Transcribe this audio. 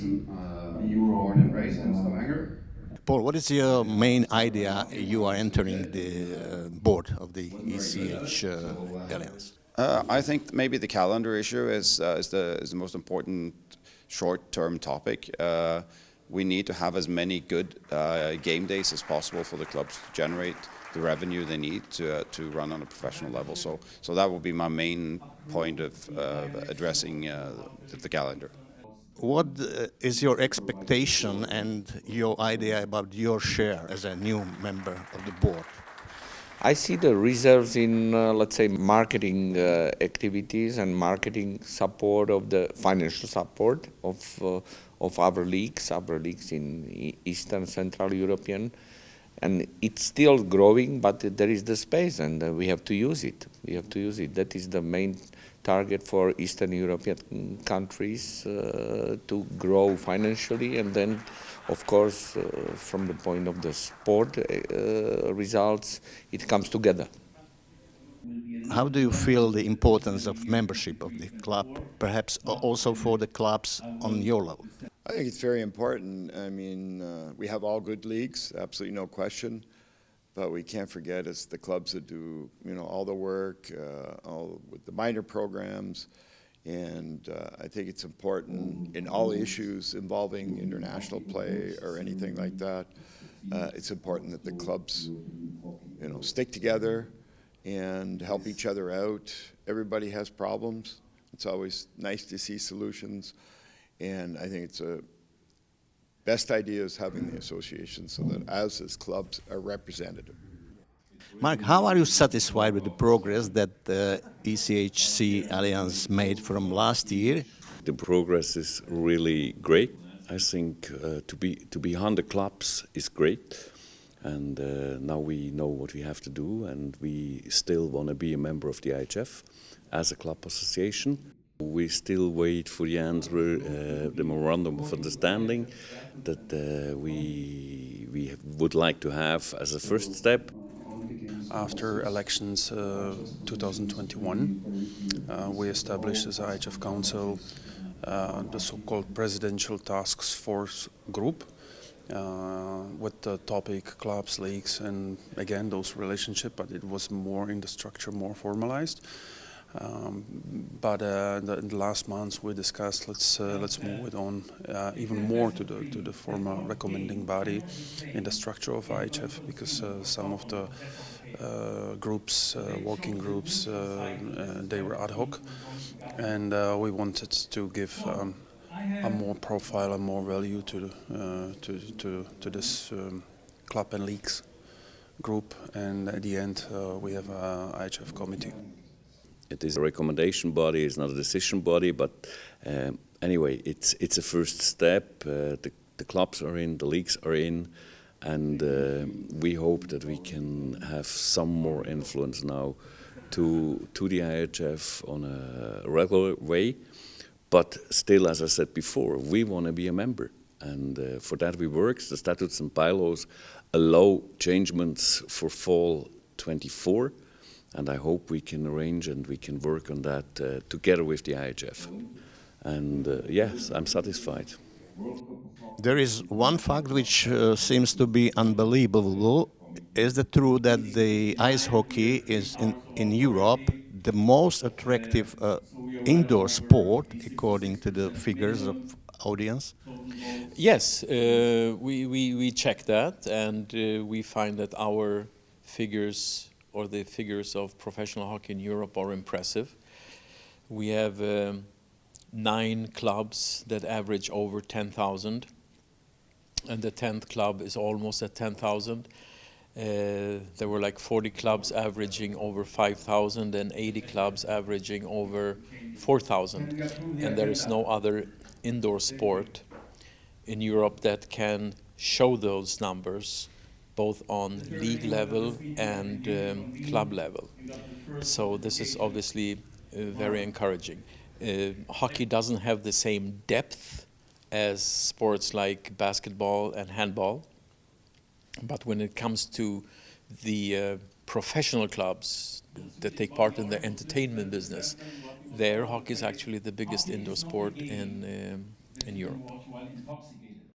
born and raised in Stavanger. Paul, what is your main idea you are entering the board of the ECH Alliance? I think maybe the calendar issue is the most important short-term topic. We need to have as many good game days as possible for the clubs to generate the revenue they need to run on a professional level. So that will be my main point of addressing the calendar. What is your expectation and your idea about your share as a new member of the board? I see the reserves in, let's say, marketing activities and marketing support of the financial support of our leagues in Eastern Central European. And it's still growing, but there is the space, and we have to use it. We have to use it. That is the main target for Eastern European countries to grow financially, and then, of course, from the point of the sport results, it comes together. How do you feel the importance of membership of the club, perhaps also for the clubs on your level? I think it's very important. I mean, we have all good leagues, absolutely no question, but we can't forget it's the clubs that do, all the work, all with the minor programs, and I think it's important in all issues involving international play or anything like that. It's important that the clubs, stick together and help each other out. Everybody has problems. It's always nice to see solutions. And I think it's a best idea is having the association so that us as clubs are representative. Mark, how are you satisfied with the progress that the ECHC Alliance made from last year? The progress is really great. I think to be 100 clubs is great. And now we know what we have to do, and we still want to be a member of the IHF as a club association. We still wait for the answer, the memorandum of understanding that we would like to have as a first step. After elections 2021, we established as IHF Council the so-called Presidential Task Force Group with the topic clubs, leagues, and again those relationships, but it was more in the structure, more formalized. But in the last months we discussed let's move it on even more to the formal recommending body in the structure of IHF, because some of the groups, working groups, they were ad hoc, and we wanted to give a more profile and more value to this club and leagues group, and at the end we have a IHF committee. It is a recommendation body, it's not a decision body, but anyway, it's a first step. The clubs are in, the leagues are in, and we hope that we can have some more influence now to the IHF on a regular way. But still, as I said before, we want to be a member, and for that we work. The statutes and bylaws allow changements for fall 24. And I hope we can arrange and we can work on that together with the IHF. And yes, I'm satisfied. There is one fact which seems to be unbelievable. Is it true that the ice hockey is in Europe the most attractive indoor sport according to the figures of audience? Yes, we check that, and we find that our figures, or the figures of professional hockey in Europe, are impressive. We have 9 clubs that average over 10,000, and the 10th club is almost at 10,000. There were like 40 clubs averaging over 5,000 and 80 clubs averaging over 4,000. And there is no other indoor sport in Europe that can show those numbers, both on league level and club level. So this is obviously very encouraging. Hockey doesn't have the same depth as sports like basketball and handball, but when it comes to the professional clubs that take part in the entertainment business, there hockey is actually the biggest indoor sport in Europe. watch while intoxicated.